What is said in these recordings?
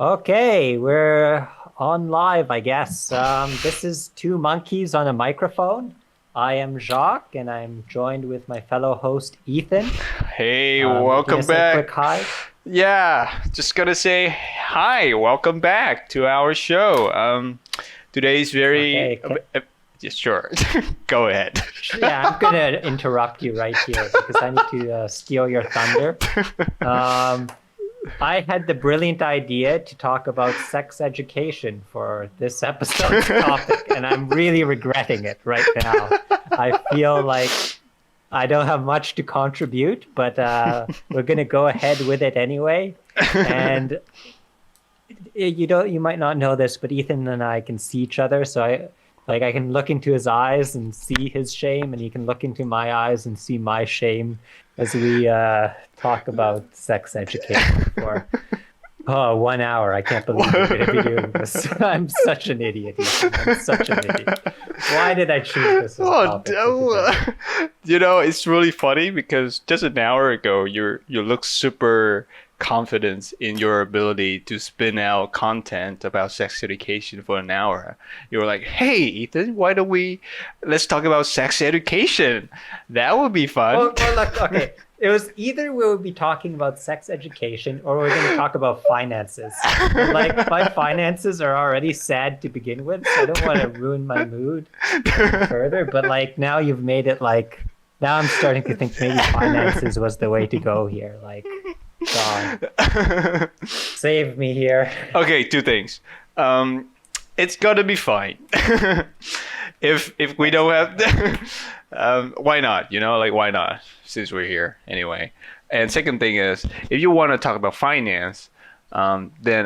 Okay, we're on live, I guess. This is Two Monkeys on a Microphone. I am Jacques, and I'm joined with my fellow host, Ethan. Hey, Can you welcome say a quick back. hi? Yeah, just gonna say hi, welcome back to our show. Today's very, Okay, yeah, sure, go ahead. yeah, I'm gonna interrupt you right here because I need to steal your thunder. Um, I had the brilliant idea to talk about sex education for this episode's topic, and I'm really regretting it right now. I feel like I don't have much to contribute, but we're gonna go ahead with it anyway. And you might not know this, but Ethan and I can see each other, so I can look into his eyes and see his shame, and he can look into my eyes and see my shame as we talk about sex education for 1 hour. I can't believe we're gonna be doing this. I'm such an idiot, Ethan. I'm such an idiot. Why did I choose this as a Oh, topic to begin with? it's really funny because just an hour ago, you look super confident in your ability to spin out content about sex education for an hour. You were like, "Hey, Ethan, why don't let's talk about sex education? That would be fun." Well, look, okay. It was either we would be talking about sex education or we're going to talk about finances. And like, my finances are already sad to begin with, so I don't want to ruin my mood any further. But like, now you've made it like, now I'm starting to think maybe finances was the way to go here. Like, God, save me here. Okay, two things. Um, it's gonna be fine. If we don't have, why not? Like why not? Since we're here anyway. And second thing is, if you want to talk about finance, then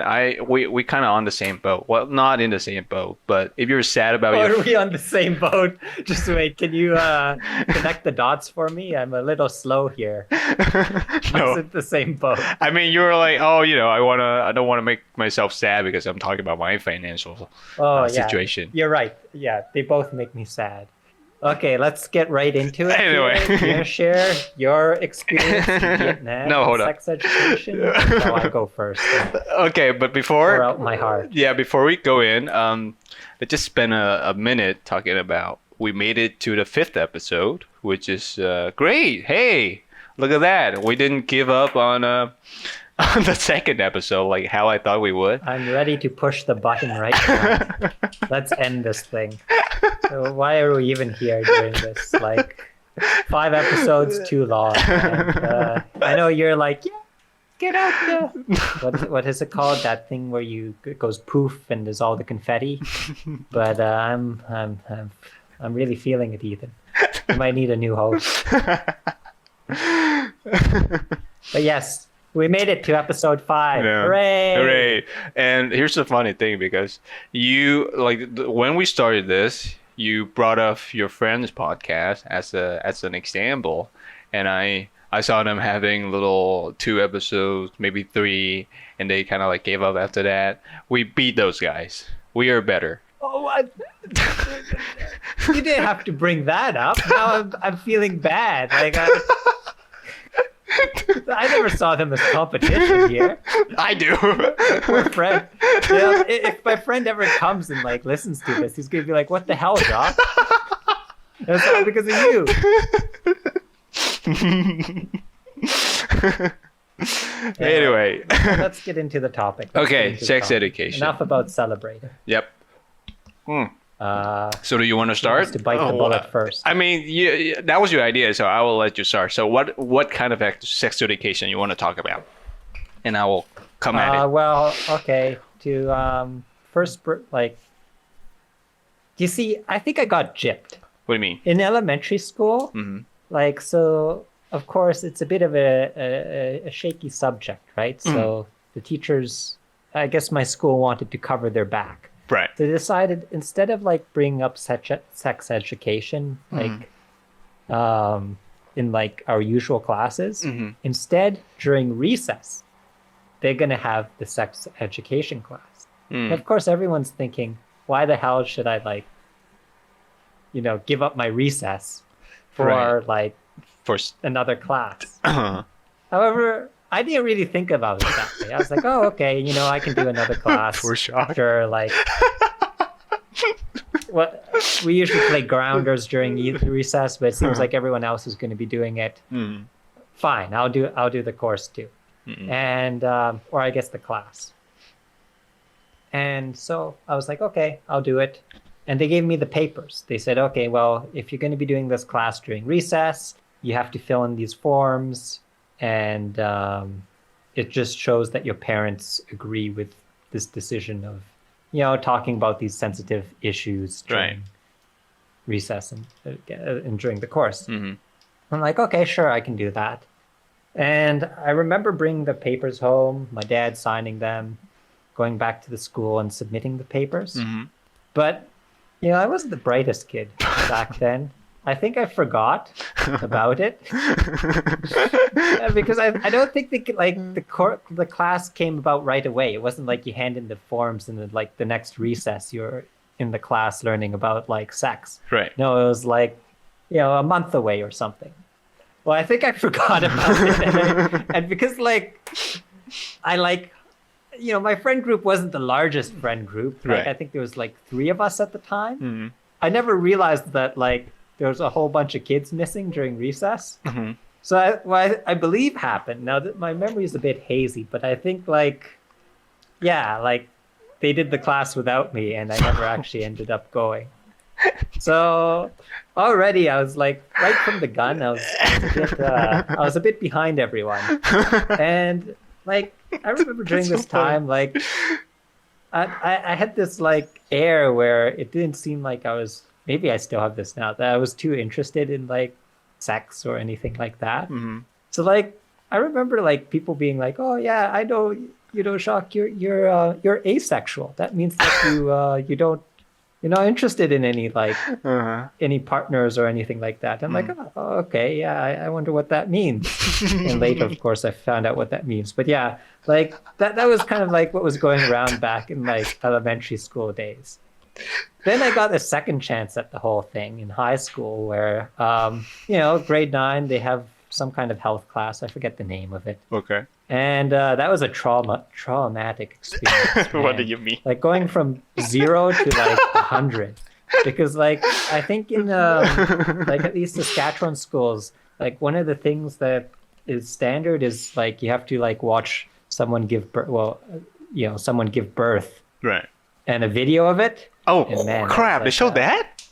we kind of on the same boat. Well, not in the same boat, but if you're sad about Oh, your, are we on the same boat? Just wait, can you connect the dots for me? I'm a little slow here. I was no, in the same boat. I mean you were like, oh, I don't want to make myself sad because I'm talking about my financial Oh, yeah, situation. you're right. Yeah, they both make me sad. Okay, let's get right into it Anyway. here. Do you want to share your experience in Vietnam No, and hold on. sex education? Or shall I go first and Okay, but pour before, out my heart? yeah, before we go in, let's just spend a minute talking about we made it to the fifth episode, which is great. Hey, look at that. We didn't give up on on the second episode like how I thought we would. I'm ready to push the button right now. Let's end this thing. So why are we even here doing this? Like, 5 episodes too long. And I know you're like, yeah, get out there. What is it called? That thing where it goes poof and there's all the confetti. But I'm really feeling it, Ethan. You might need a new host. But yes, we made it to episode 5. Yeah. Hooray! Hooray. And here's the funny thing because you like when we started this, you brought up your friend's podcast as an example, and I saw them having little 2 episodes, maybe 3, and they kind of like gave up after that. We beat those guys. We are better. Oh, you didn't have to bring that up. Now I'm feeling bad. Like I never saw them as competition here. I do. We're friends. Yeah, if my friend ever comes and like listens to this, he's gonna be like, "What the hell, Jock?" That's all because of you. Anyway. Let's get into the topic. Let's get Okay, into the sex topic. education. Enough about celebrating. Yep. Hmm. Uh, So do you want to who start? wants to bite the bullet first? I mean, that was your idea, so I will let you start. So what kind of sex education you want to talk about, and I will come at it. Well, okay. To first, like, you see, I think I got gypped What do you mean? in elementary school. Hmm. Like, so of course it's a bit of a shaky subject, right? So the teachers, I guess my school wanted to cover their back. Right. They decided instead of like bringing up sex education, like in like our usual classes, instead during recess, they're gonna have the sex education class. And of course, everyone's thinking, why the hell should I like, give up my recess for Right. like For s- another class? However, I didn't really think about it that way. I was like, oh, okay, I can do another class. Poor Shock. Sure, like, what we usually play grounders during recess, but it seems like everyone else is going to be doing it. Mm. Fine, I'll do the course too, and or I guess the class. And so I was like, okay, I'll do it. And they gave me the papers. They said, okay, well, if you're going to be doing this class during recess, you have to fill in these forms, and it just shows that your parents agree with this decision of, talking about these sensitive issues during recess and during the course. Mm-hmm. I'm like, okay, sure, I can do that. And I remember bringing the papers home, my dad signing them, going back to the school and submitting the papers. Mm-hmm. But, I wasn't the brightest kid back then. I think I forgot about it because I don't think the class came about right away. It wasn't like you hand in the forms and then like the next recess you're in the class learning about like sex. Right. No, it was like, a month away or something. Well, I think I forgot about it, and because like I like, my friend group wasn't the largest friend group. Like Right. I think there was like 3 of us at the time. Mm-hmm. I never realized that like there was a whole bunch of kids missing during recess. Mm-hmm. So what I believe happened, now that my memory is a bit hazy, but I think like they did the class without me and I never actually ended up going. So already I was like right from the gun, I was a bit behind everyone. And like I remember during That's so this time, like I had this like air where it didn't seem like maybe I still have this now, that I was too interested in like sex or anything like that. Mm-hmm. So like I remember like people being like, "Oh yeah, I know, Shock, you're asexual. That means that you're not interested in any like Uh-huh. any partners or anything like that." I'm like, "Oh, okay, yeah, I wonder what that means." And later, of course, I found out what that means. But yeah, like that was kind of like what was going around back in like elementary school days. Then I got a second chance at the whole thing in high school where, grade 9, they have some kind of health class. I forget the name of it. Okay. And that was a traumatic experience. What do man. you mean? Like going from 0 to like 100. Because like, I think in like at least Saskatchewan schools, like one of the things that is standard is like you have to like watch someone give birth. Well, someone give birth Right. and a video of it. Oh, And man, crap. it's They like, showed that?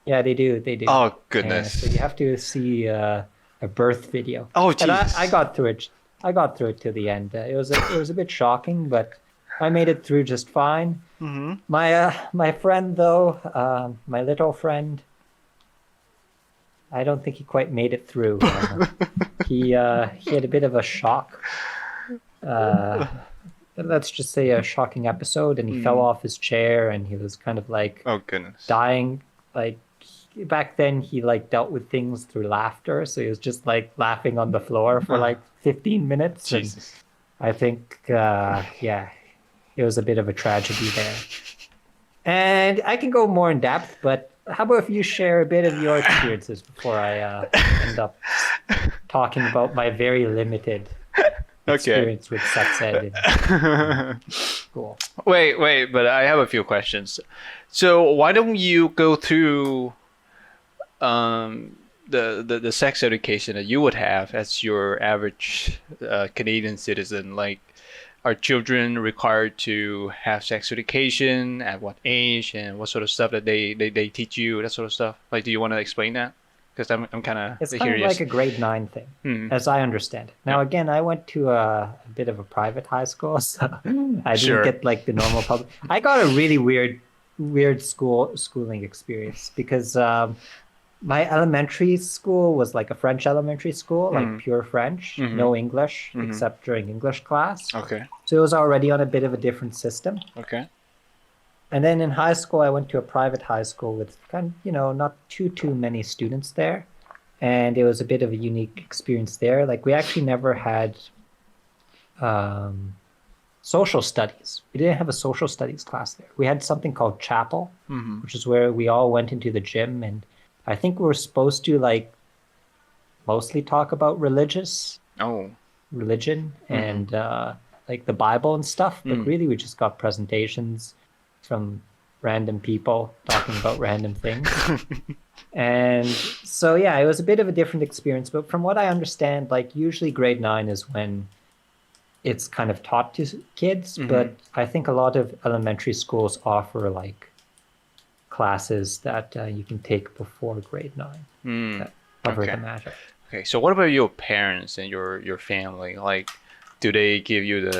Yeah, they do. They do. Oh, goodness. So you have to see a birth video. Oh, And Jesus. I got through it. I got through it to the end. It was a bit shocking, but I made it through just fine. Mm-hmm. My friend though, my little friend, I don't think he quite made it through. He had a bit of a shock. Let's just say a shocking episode, and he fell off his chair, and he was kind of like Oh, goodness. dying. Like back then, he like dealt with things through laughter, so he was just like laughing on the floor for like 15 minutes. And Jesus. I think, it was a bit of a tragedy there. And I can go more in depth, but how about if you share a bit of your experiences before I end up talking about my very limited experience with sex ed in school? Wait, but I have a few questions. So why don't you go through the sex education that you would have as your average Canadian citizen? Like, are children required to have sex education? At what age? And what sort of stuff that they teach you? That sort of stuff. Like, do you want to explain that? Because I'm kind of It's kind curious. of like a grade 9 thing, as I understand it. Now, again, I went to a bit of a private high school, so I Sure. didn't get like the normal public. I got a really weird schooling experience because my elementary school was like a French elementary school, like pure French, no English except during English class. Okay. So it was already on a bit of a different system. Okay. And then in high school, I went to a private high school with kind of, not too many students there. And it was a bit of a unique experience there. Like we actually never had social studies. We didn't have a social studies class there. We had something called chapel, which is where we all went into the gym. And I think we were supposed to like mostly talk about religious Oh. religion and like the Bible and stuff, but really we just got presentations from random people talking about random things. And so yeah, it was a bit of a different experience, but from what I understand, like usually grade 9 is when it's kind of taught to kids, but I think a lot of elementary schools offer like classes that you can take before grade 9 that cover the matter. Okay, so what about your parents and your family? Like, do they give you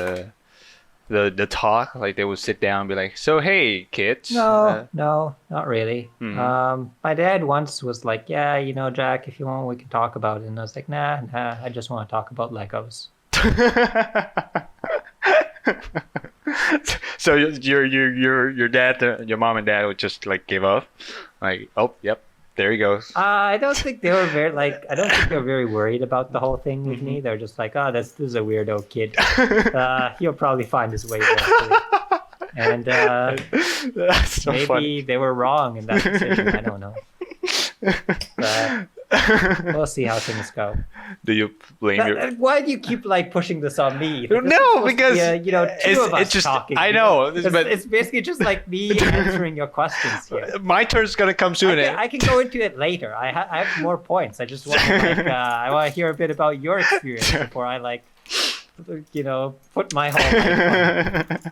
the talk? Like they would sit down and be like, "So hey, kids." No, not really. My dad once was like, "Yeah, you know, Jack, if you want, we can talk about it." And I was like, "Nah, I just want to talk about Legos." So your dad, your mom and dad would just like give up, like, "Oh, yep, there he goes." I don't think they were very worried about the whole thing with me. They're just like, "Oh, this is a weirdo kid. He'll probably find his way eventually." And That's so maybe funny. they were wrong in that decision. I don't know. But we'll see how things go. Do you blame your? Why do you keep like pushing this on me? This is No, supposed to because be two of us it's just talking. I know, but It's basically just like me answering your questions here. my turn's gonna come soon. I can go into it later. I have more points. I just want to I want to hear a bit about your experience before I like, put my whole life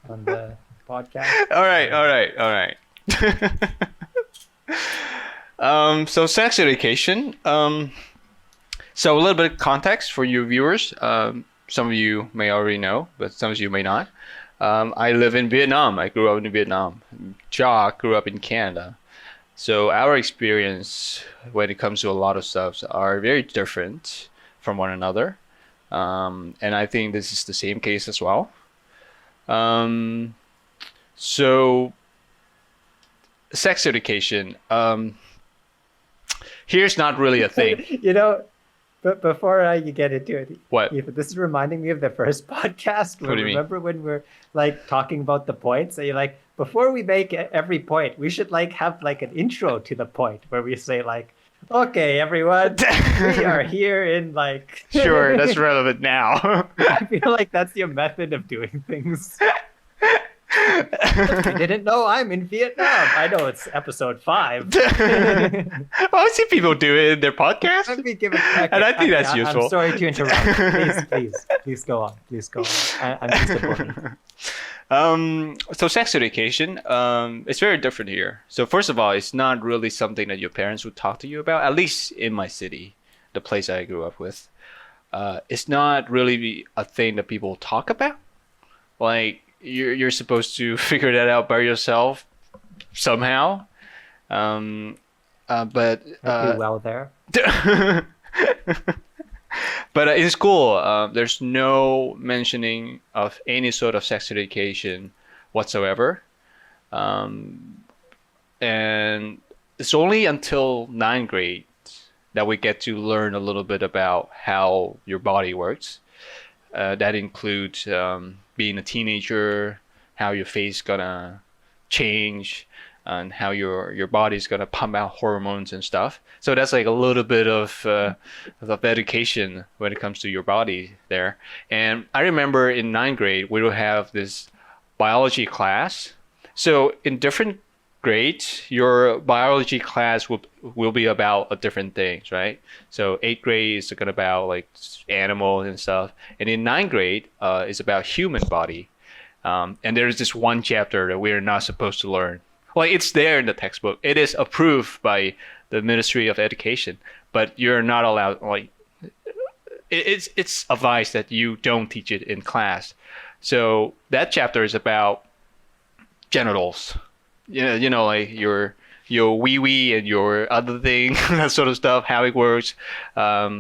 on the podcast. All right. So sex education. So a little bit of context for you viewers. Some of you may already know, but some of you may not. I live in Vietnam. I grew up in Vietnam. Ja grew up in Canada. So our experience when it comes to a lot of stuff are very different from one another. And I think this is the same case as well. So sex education. Here's not really a thing. But before you get into it, What? Ethan, this is reminding me of the first podcast. What do you mean? Remember when we're like talking about the points? And you're like, before we make every point, we should like have like an intro to the point where we say like, okay, everyone, we are here in like. Sure, that's relevant now. I feel like that's your method of doing things. You didn't know I'm in Vietnam. I know it's episode 5. I see people do it in their podcast. Let me give it back. And I think that's useful. I'm sorry to interrupt. Please go on. I'm disappointed. So sex education, it's very different here. So first of all, it's not really something that your parents would talk to you about, at least in my city, the place I grew up with. It's not really a thing that people talk about. Like, you're supposed to figure that out by yourself somehow. But do well there. But in school, there's no mentioning of any sort of sex education whatsoever. And it's only until 9th grade that we get to learn a little bit about how your body works. That includes being a teenager, how your face gonna change, and how your body's gonna pump out hormones and stuff. So that's like a little bit of education when it comes to your body there. And I remember in 9th grade we will have this biology class. So in different grades, your biology class will be about different things, right? So 8th grade is gonna about like animals and stuff, and in 9th grade, it's about human body. And there's this one chapter that we're not supposed to learn. Like it's there in the textbook. It is approved by the Ministry of Education, but you're not allowed. Like it's advised that you don't teach it in class. So that chapter is about genitals. You know, like your wee wee and your other thing, that sort of stuff, how it works, where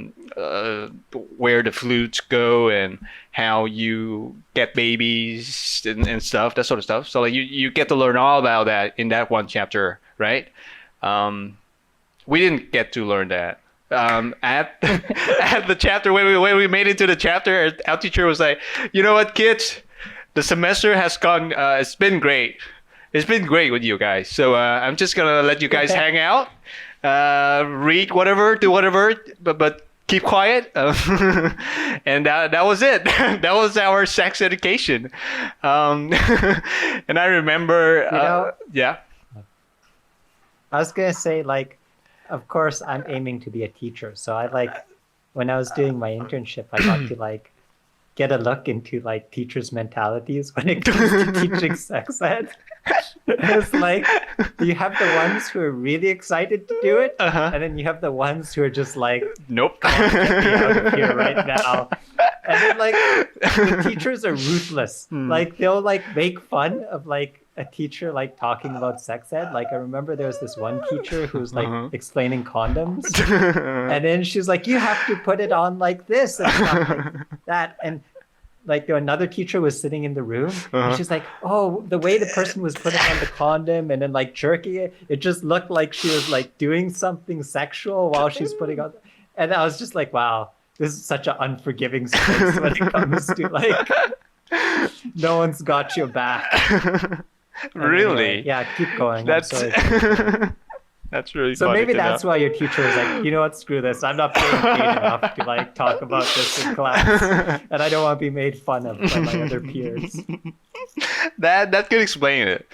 the fluids go, and how you get babies and stuff, that sort of stuff. So like you get to learn all about that in that one chapter, right? We didn't get to learn that. At the chapter when we made it to the chapter, our teacher was like, "You know what, kids? The semester has gone. It's been great. It's been great with you guys. So I'm just gonna let you guys hang out, read whatever, do whatever, but keep quiet. And that was it. That was our sex education. And I remember, yeah. I was gonna say, like, of course, I'm aiming to be a teacher. So I like, when I was doing my internship, I got to like get a look into like teachers' mentalities when it comes to teaching sex ed. It's like you have the ones who are really excited to do it, and then you have the ones who are just like, nope, get me out of here right now. And then like the teachers are ruthless. Like they'll like make fun of like a teacher like talking about sex ed. Like I remember there was this one teacher who was like explaining condoms, and then she's like, you have to put it on like this and stuff like that. And like another teacher was sitting in the room, and she's like, oh, the way the person was putting on the condom and then like jerking it, it just looked like she was like doing something sexual while she's putting on. And I was just like, wow, this is such an unforgiving space when it comes to like, no one's got your back. Really? Anyway, yeah, keep going. That's I'm sorry. that's really So funny maybe to that's know. why your teacher was like, you know what, screw this. I'm not being paid enough to like talk about this in class, and I don't want to be made fun of by my other peers. That could explain it.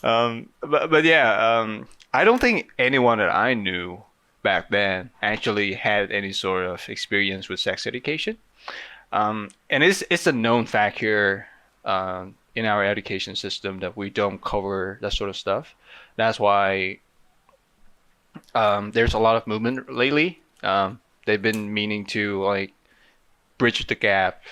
But yeah, I don't think anyone that I knew back then actually had any sort of experience with sex education. And it's a known fact here in our education system that we don't cover that sort of stuff. That's why there's a lot of movement lately. They've been meaning to like bridge the gap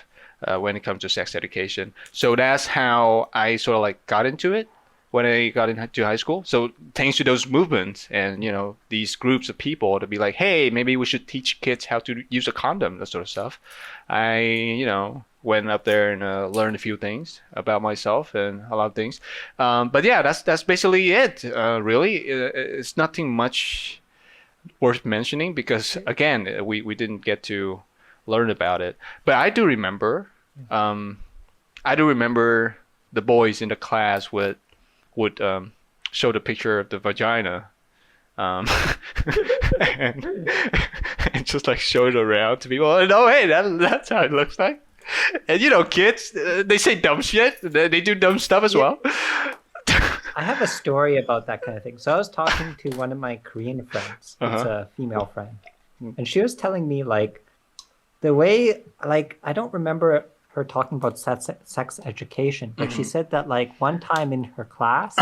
when it comes to sex education. So that's how I sort of like got into it when I got into high school. So thanks to those movements and, you know, these groups of people to be like, hey, maybe we should teach kids how to use a condom, that sort of stuff. I, you know, went up there and learned a few things about myself and a lot of things. But yeah, that's basically it. Really, it's nothing much worth mentioning because again, we didn't get to learn about it. But I do remember, the boys in the class would show the picture of the vagina. And just like show it around to people. And oh, hey, that's how it looks like. And you know, kids, they say dumb shit. They do dumb stuff as well. I have a story about that kind of thing. So I was talking to one of my Korean friends. It's a female friend. And she was telling me like the way, like, I don't remember her talking about sex education, but she said that like one time in her class,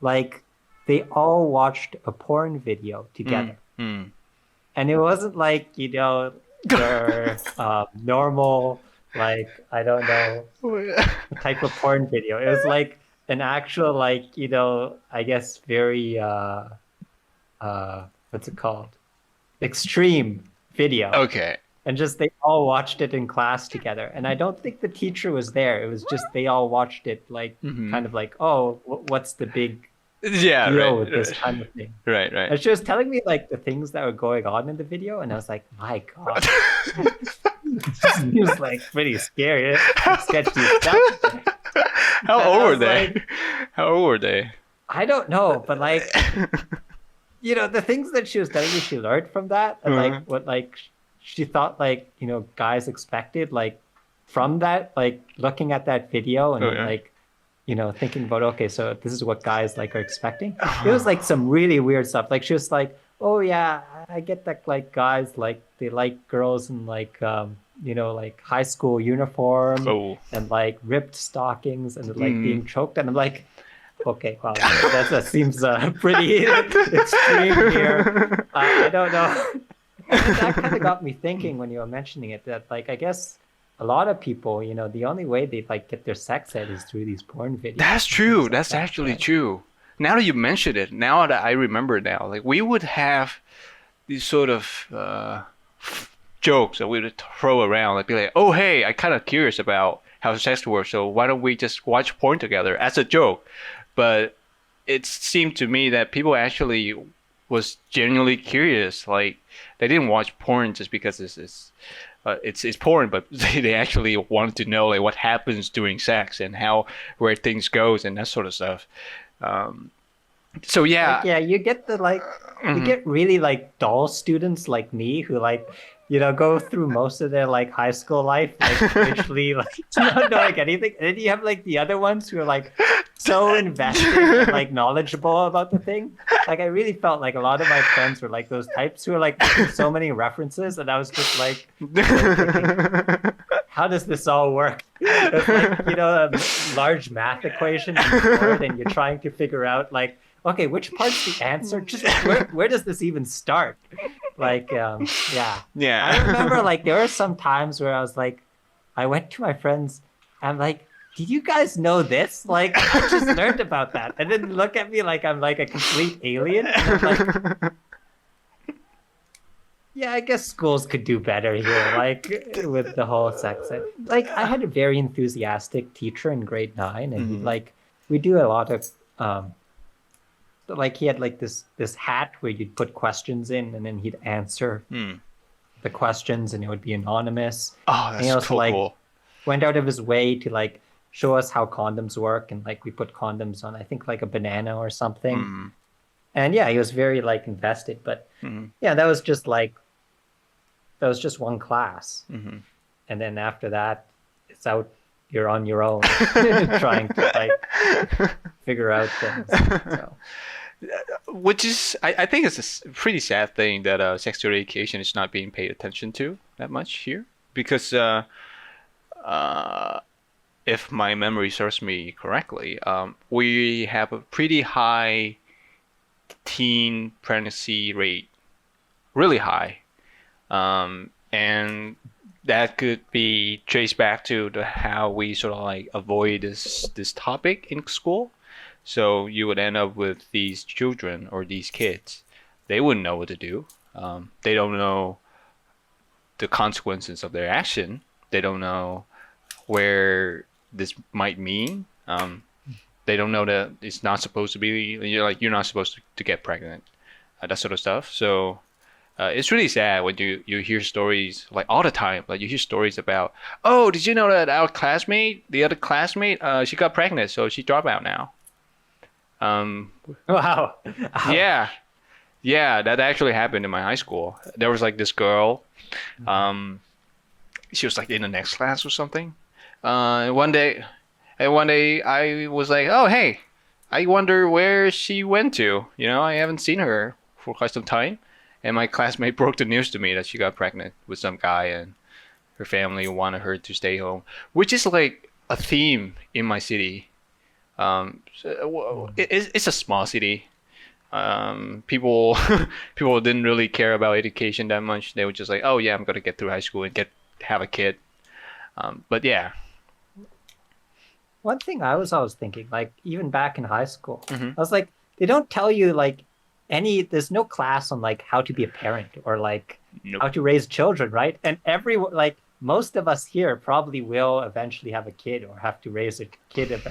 like they all watched a porn video together. And it wasn't like, you know, their normal, like, I don't know, type of porn video. It was like an actual, like, you know, I guess very, what's it called? Extreme video. Okay. And just they all watched it in class together. And I don't think the teacher was there. It was just they all watched it like kind of like, oh, what's the big deal with this kind of thing? Right. And she was telling me like the things that were going on in the video. And I was like, my God. It was like pretty scary. Sketchy stuff. How old were they? Like, how old were they? I don't know. But like, you know, the things that she was telling me she learned from that. And like what like she thought like, you know, guys expected like from that, like looking at that video and like, you know, thinking about, okay, so this is what guys like are expecting. It was like some really weird stuff. Like she was like, oh yeah, I get that like guys like they like girls in like you know, like high school uniform and like ripped stockings and like being choked. And I'm like, okay, wow, that seems pretty extreme here. I don't know. And that kind of got me thinking when you were mentioning it that like I guess a lot of people, you know, the only way they like get their sex ed is through these porn videos. That's true. That's actually true. Now that you mentioned it, now that I remember now, like we would have these sort of jokes that we would throw around, like be like, oh hey, I'm kind of curious about how sex works, so why don't we just watch porn together as a joke? But it seemed to me that people actually was genuinely curious. Like they didn't watch porn just because it's porn, but they actually wanted to know like what happens during sex and where things goes and that sort of stuff. So yeah. Like, yeah, you get the like, you get really like dull students like me who like, go through most of their like high school life, like literally like not knowing anything. And then you have like the other ones who are like so invested and like knowledgeable about the thing. Like I really felt like a lot of my friends were like those types who are like making so many references, and I was just like thinking, how does this all work? It's like, a large math equation in Word, and you're trying to figure out like, okay, which part's the answer? Just where does this even start? Like, yeah. I Yeah. remember like there were some times where I was like, I went to my friends, I'm like, did you guys know this? Like, I just learned about that. And then look at me like I'm like a complete alien. And I'm like, yeah, I guess schools could do better here, like with the whole sex. Like, I had a very enthusiastic teacher in grade 9, and he like we do a lot of like he had like this hat where you'd put questions in, and then he'd answer the questions, and it would be anonymous. Oh, And he that's also so like cool. went out of his way to like show us how condoms work, and like we put condoms on, I think, like a banana or something. And yeah, he was very like invested. But yeah, that was just one class. And then after that, it's out, you're on your own trying to like figure out things. So Which is, I think it's a pretty sad thing that sexual education is not being paid attention to that much here. Because if my memory serves me correctly, we have a pretty high teen pregnancy rate, really high. And that could be traced back to how we sort of like avoid this topic in school. So you would end up with these children or these kids. They wouldn't know what to do. They don't know the consequences of their action. They don't know where this might mean. They don't know that it's not supposed to be. You're not supposed to get pregnant. That sort of stuff. So it's really sad when you hear stories like all the time. Like you hear stories about, oh, did you know that our classmate, the other classmate, she got pregnant, so she dropped out now. wow. Yeah, yeah, that actually happened in my high school. There was like this girl, she was like in the next class or something. And one day I was like, oh hey, I wonder where she went to. I haven't seen her for quite some time. And my classmate broke the news to me that she got pregnant with some guy, and her family wanted her to stay home, which is like a theme in my city. It's a small city. People people didn't really care about education that much. They were just like, oh yeah, I'm gonna get through high school and have a kid. But yeah. One thing I was always thinking, like even back in high school, I was like, they don't tell you like there's no class on like how to be a parent or like Nope. how to raise children, right? And like most of us here probably will eventually have a kid or have to raise a kid.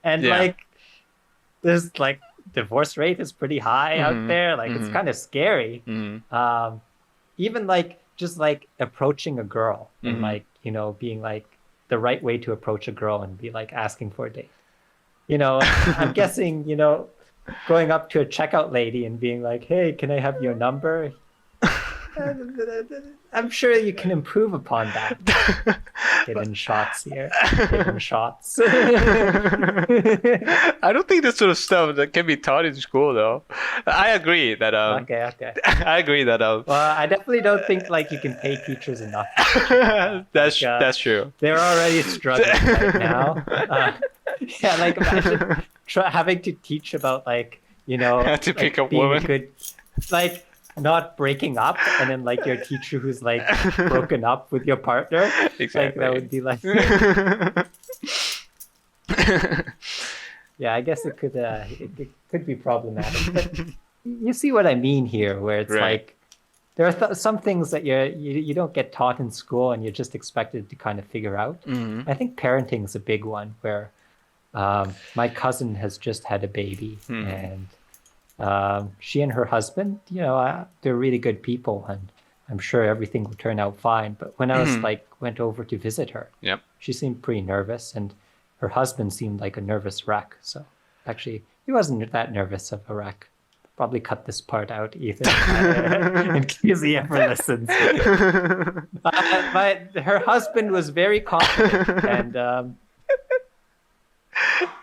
And Yeah. like there's like divorce rate is pretty high out there. Like it's kind of scary. Even like just like approaching a girl and like, being like the right way to approach a girl and be like asking for a date. I'm guessing, going up to a checkout lady and being like, hey, can I have your number? I'm sure you can improve upon that. Hidden shots here. Hidden shots. I don't think that sort of stuff that can be taught in school, though. I agree that Okay. I agree that Well, I definitely don't think like you can pay teachers enough. that's true. They're already struggling right now. Yeah, like imagine having to teach about like, How to pick up being women. good, like not breaking up, and then like your teacher who's like broken up with your partner. Exactly. Like that would be like, yeah, I guess it could be problematic. But you see what I mean here, where it's Right. like there are some things that you don't get taught in school, and you're just expected to kind of figure out. I think parenting is a big one where my cousin has just had a baby, and she and her husband, they're really good people, and I'm sure everything will turn out fine. But when I was went over to visit her, Yep. she seemed pretty nervous, and her husband seemed like a nervous wreck. So actually, he wasn't that nervous of a wreck. Probably cut this part out, Ethan, in case he ever listens. But her husband was very confident, and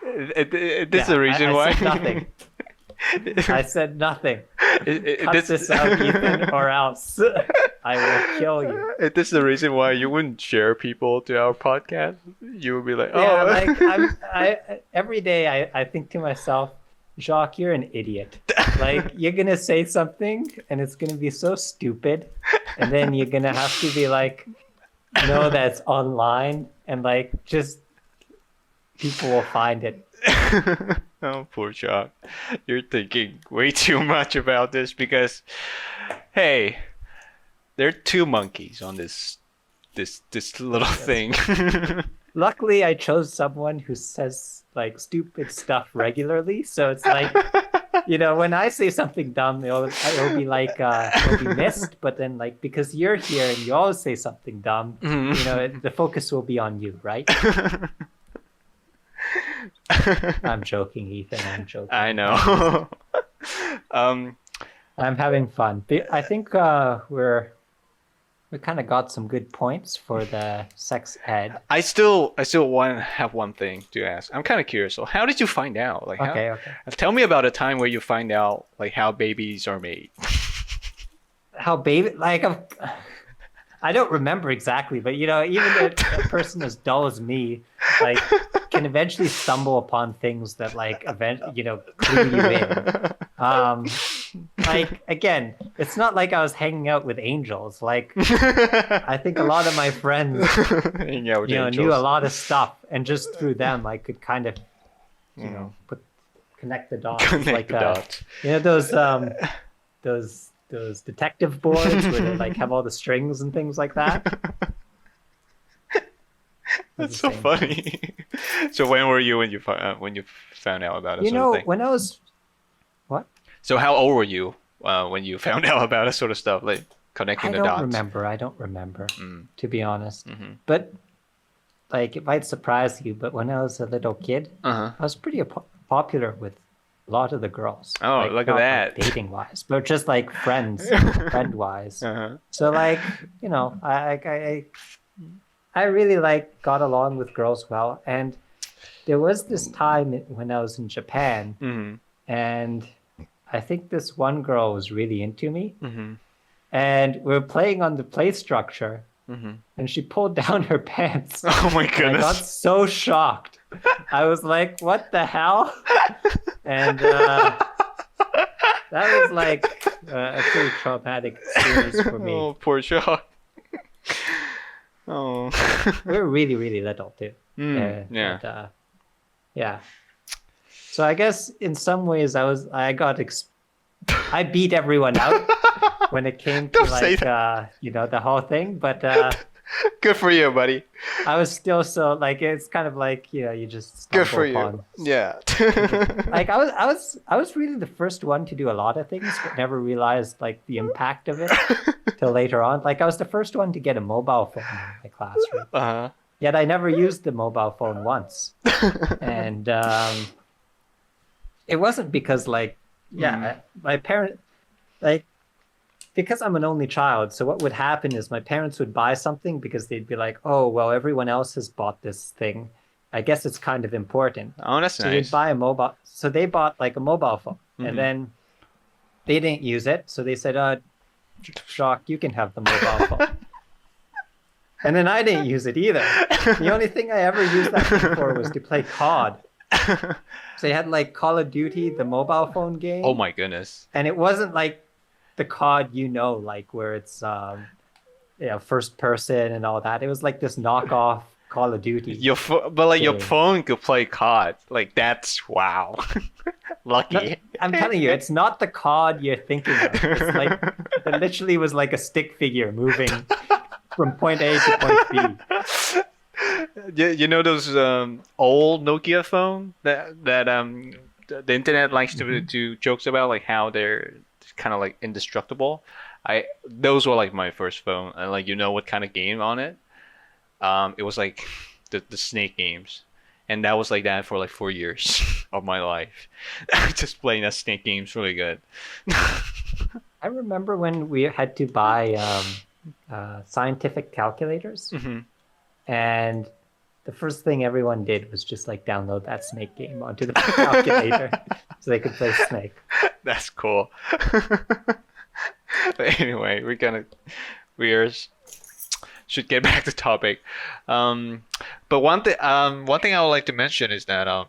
This is the reason I why. said nothing. I said nothing. Cut This this out, Ethan, or else I will kill you. This is the reason why you wouldn't share people to our podcast. You would be like, oh, Yeah, like every day I think to myself, Jacques, you're an idiot. Like you're gonna say something and it's gonna be so stupid, and then you're gonna have to be like, no, that's online, and like just people will find it. Oh, poor Jacques. You're thinking way too much about this because, hey, there are two monkeys on this little thing. Luckily, I chose someone who says like stupid stuff regularly, so it's like, you know, when I say something dumb, it'll be like it'll be missed. But then, like, because you're here and you always say something dumb, you know, the focus will be on you, right? I'm joking, Ethan. I'm joking. I know. I'm having fun. I think we kind of got some good points for the sex ed. I still have one thing to ask. I'm kind of curious. So, how did you find out? Like, Okay. tell me about a time where you find out like how babies are made. How baby like I don't remember exactly, but you know, even a person as dull as me, like, can eventually stumble upon things that like clue you in. Like again, it's not like I was hanging out with angels. Like I think a lot of my friends, Hanging out with knew angels. a lot of stuff, and just through them, I could kind of, connect the dots. Connect like the dots. you know those detective boards where they like have all the strings and things like that. That's so funny. So when were you when you found out about it? You sort know, of thing? when I was what? So how old were you when you found out about that sort of stuff, like connecting the dots? I don't remember, Mm. to be honest. Mm-hmm. But like, it might surprise you, but when I was a little kid, Uh-huh. I was pretty popular with a lot of the girls. Oh, like, look at not, that. Like, dating wise, but just like friend wise. Uh-huh. So like, you know, I really like got along with girls well, and there was this time when I was in Japan, Mm-hmm. and I think this one girl was really into me, Mm-hmm. and we were playing on the play structure, Mm-hmm. and she pulled down her pants. Oh my And I goodness. got so shocked. I was like, what the hell? And that was like a pretty traumatic experience for me. Oh, poor Jacques. Oh. We were really, really little too. Yeah. And, yeah. So I guess in some ways I beat everyone out when it came to Don't say like the whole thing, but Good for you, buddy. I was still so like it's kind of like you just stumble Good for upon. you. Yeah. Like I was really the first one to do a lot of things, but never realized like the impact of it till later on. Like I was the first one to get a mobile phone in my classroom, Uh-huh. yet I never used the mobile phone once. And it wasn't because like my parent like because I'm an only child, so what would happen is my parents would buy something because they'd be like, oh well, everyone else has bought this thing, I guess it's kind of important. Oh, that's So nice. they'd buy a mobile. So they bought like a mobile phone, Mhm. and then they didn't use it. So they said, Jacques, you can have the mobile phone. And then I didn't use it either. The only thing I ever used that thing for was to play COD. So they had like Call of Duty, the mobile phone game. Oh my goodness. And it wasn't like the COD, like where it's first person and all that. It was like this knockoff Call of Duty. Your Game. phone could play COD. Like that's wow. Lucky. No, I'm telling you, it's not the COD you're thinking of. It's like it literally was like a stick figure moving from point A to point B. You know those old Nokia phone that the internet likes to do jokes about, like how they're kind of like indestructible. Those were like my first phone, and like what kind of game on it? It was like the Snake games, and that was like that for like 4 years of my life. Just playing that snake game is really good. I remember when we had to buy scientific calculators, Hmm. and the first thing everyone did was just like download that snake game onto the calculator so they could play Snake. That's cool. But anyway, we are should get back to topic. But one thing I would like to mention is that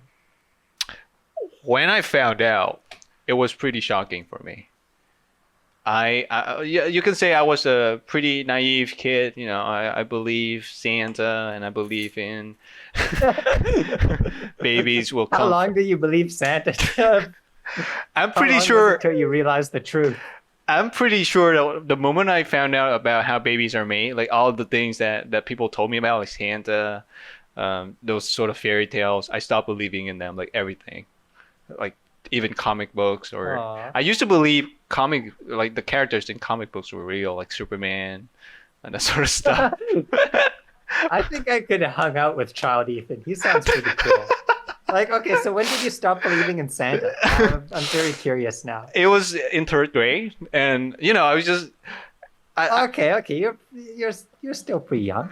when I found out, it was pretty shocking for me. Yeah, you can say I was a pretty naive kid. You know, I believe Santa and I believe in babies will How come. long do you believe Santa? I'm How pretty long was sure. it till you realized the truth? I'm pretty sure that the moment I found out about how babies are made, like all the things that people told me about, like Santa, those sort of fairy tales, I stopped believing in them, like everything, like even comic books. Or Aw. I used to believe like the characters in comic books were real, like Superman and that sort of stuff. I think I could have hung out with Child Ethan. He sounds pretty cool. Like, okay, so when did you stop believing in Santa? I'm very curious now. It was in third grade, and you know, I was just. Okay, you're still pretty young.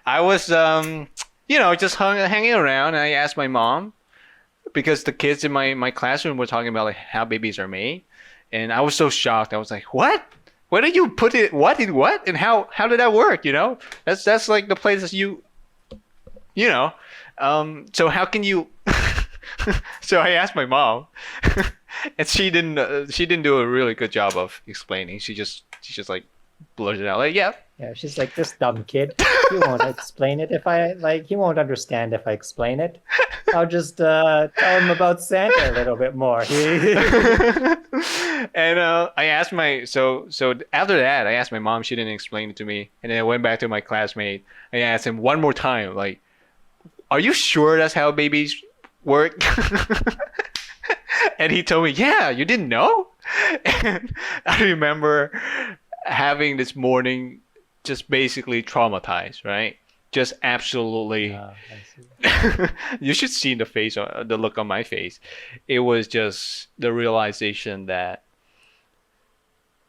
I was just hanging around, and I asked my mom because the kids in my classroom were talking about like how babies are made, and I was so shocked. I was like, "What? Where did you put it? What in what? And how did that work? You know, that's like the places you know. So how can you?" So I asked my mom, and she didn't do a really good job of explaining. She just like blurted out like, "Yeah." Yeah, she's like, this dumb kid. He won't explain it he won't understand if I explain it. I'll just tell him about Santa a little bit more. And I asked so after that I asked my mom. She didn't explain it to me, and then I went back to my classmate and I asked him one more time, like, "Are you sure that's how babies work?" And he told me, "Yeah, you didn't know?" And I remember having this morning just basically traumatized, right? Just absolutely. I see. You should see the look on my face. It was just the realization that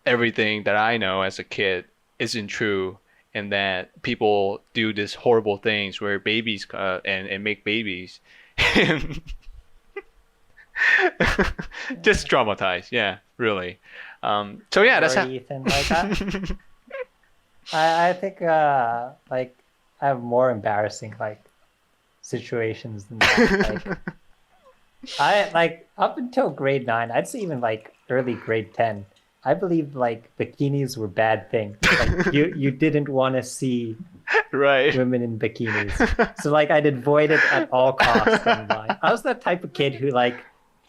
everything that I know as a kid isn't true, and that people do these horrible things where babies and make babies. And just traumatized. Yeah, really. So yeah, that's Sorry, Ethan, like I think like I have more embarrassing like situations than that. Like I like up until grade 9, I'd say even like early grade 10, I believed like bikinis were bad things. Like you didn't want to see right. women in bikinis. So like I'd avoid it at all costs online. I was that type of kid who like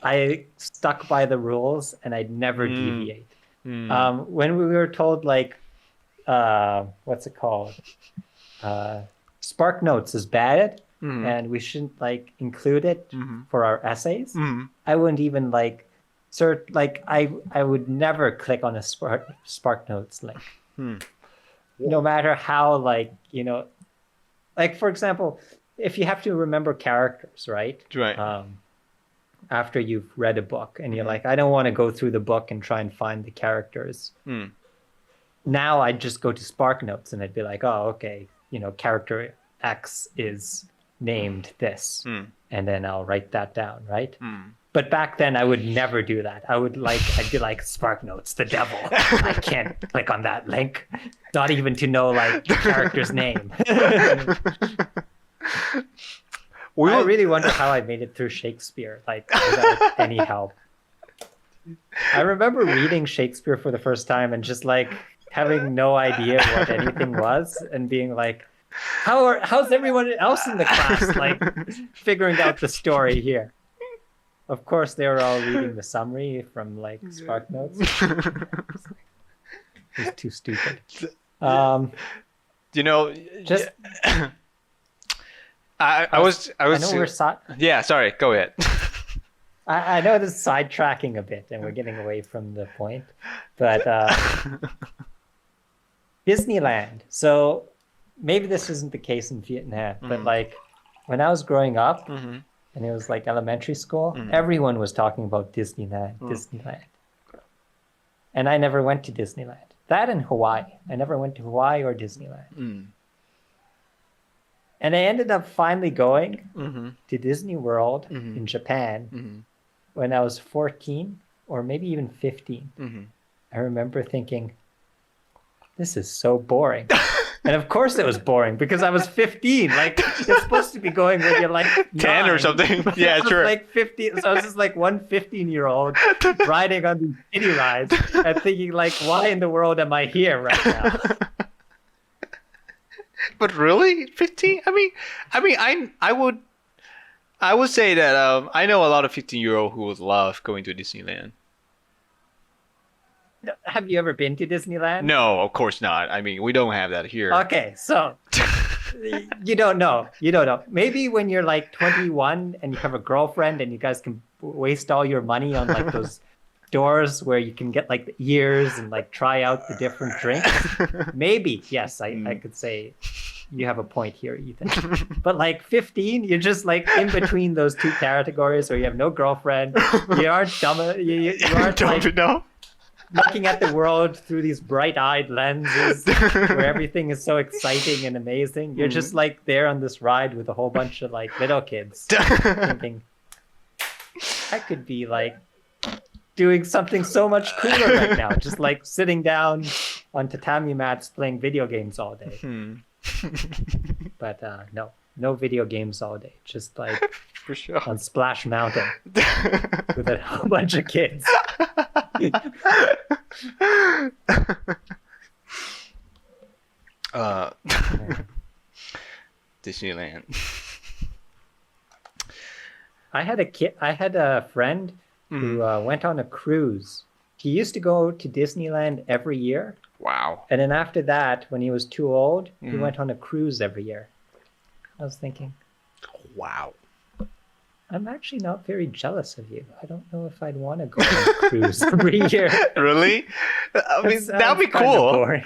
I stuck by the rules and I'd never deviate. When we were told like what's it called? Spark Notes is bad and we shouldn't like include it for our essays. I wouldn't even like I would never click on a Spark Notes link. No matter how like, you know, like for example, if you have to remember characters, right? Right. After you've read a book and you're like, I don't want to go through the book and try and find the characters. Now I'd just go to Spark Notes and I'd be like, oh, okay, you know, character X is named this. And then I'll write that down, right? But back then I would never do that. I'd be like, Spark Notes, the devil. I can't click on that link. Not even to know like the character's name. I really wonder how I made it through Shakespeare, like without any help. I remember reading Shakespeare for the first time and just like having no idea what anything was and being like, how's everyone else in the class like figuring out the story here? Of course, they were all reading the summary from like Spark Notes. It's too stupid. You know, just I was. I know we're yeah, sorry. Go ahead. I know this is sidetracking a bit and we're getting away from the point, but Disneyland. So maybe this isn't the case in Vietnam, but like when I was growing up, Mm-hmm. and it was like elementary school, Mm. everyone was talking about Disneyland, Disneyland. And I never went to Disneyland. That and Hawaii. I never went to Hawaii or Disneyland. Mm. And I ended up finally going Mm-hmm. to Disney World Mhm. in Japan Mm-hmm. when I was 14 or maybe even 15. Mm-hmm. I remember thinking, this is so boring. And of course it was boring because I was 15. Like, you're supposed to be going when you're like 10 or 9. something. But Yeah, I was sure. like 15. So I was just like one 15-year-old riding on these kiddie rides and thinking like, why in the world am I here right now? But really, 15? I would say that I know a lot of 15-year-old who would love going to Disneyland. Have you ever been to Disneyland? No, of course not. I mean, we don't have that here. Okay, so you don't know. You don't know. Maybe when you're like 21 and you have a girlfriend and you guys can waste all your money on like those stores where you can get like the ears and like try out the different drinks. Maybe, yes, I could say you have a point here, Ethan. But like 15, you're just like in between those two categories where you have no girlfriend. You aren't dumb. You aren't Don't you like know? looking at the world through these bright-eyed lenses where everything is so exciting and amazing. You're just like there on this ride with a whole bunch of like little kids thinking, I could be like doing something so much cooler right now, just like sitting down on tatami mats playing video games all day. Hmm. But no video games all day, just like For sure. on Splash Mountain with a whole bunch of kids. Disneyland. I had a friend who went on a cruise. He used to go to Disneyland every year, Wow. and then after that, when he was too old, he went on a cruise every year. I was thinking, Wow. I'm actually not very jealous of you. I don't know if I'd want to go on a cruise every year. Really? I mean, That that'd be sounds kinda cool. boring.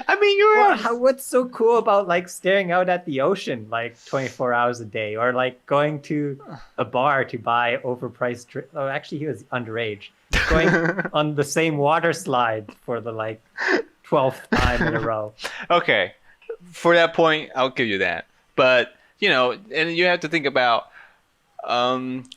I mean, you're What's so cool about like staring out at the ocean like 24 hours a day, or like going to a bar to buy overpriced drink? Oh, actually, he was underage. Going on the same water slide for the like 12th time in a row. Okay. For that point, I'll give you that. But, and you have to think about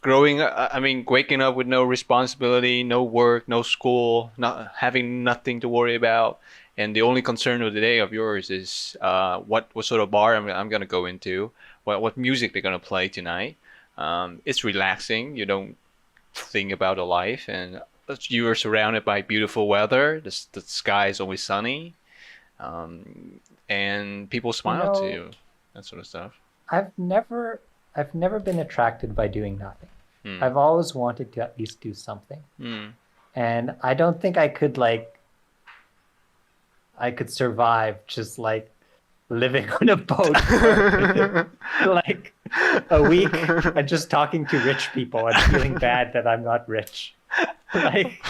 growing up, waking up with no responsibility, no work, no school, not having nothing to worry about, and the only concern of the day of yours is what sort of bar I'm gonna go into, what music they're gonna play tonight. It's relaxing. You don't think about the life, and you are surrounded by beautiful weather. The sky is always sunny, and people smile to you. That sort of stuff. I've never been attracted by doing nothing. Hmm. I've always wanted to at least do something. And I don't think I could survive just like living on a boat for like a week and just talking to rich people and feeling bad that I'm not rich. Like,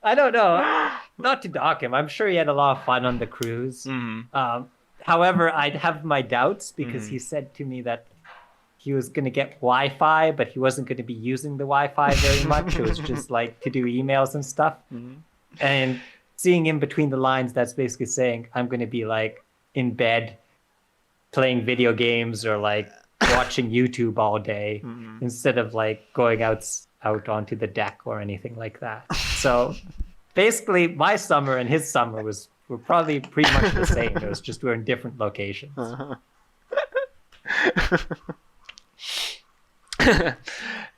I don't know. Not to dock him. I'm sure he had a lot of fun on the cruise. However, I'd have my doubts because he said to me that he was going to get Wi-Fi, but he wasn't going to be using the Wi-Fi very much. It was just like to do emails and stuff. And seeing in between the lines, that's basically saying I'm going to be like in bed playing video games or like watching YouTube all day instead of like going out onto the deck or anything like that. So basically my summer and his summer were probably pretty much the same. It was just we're in different locations.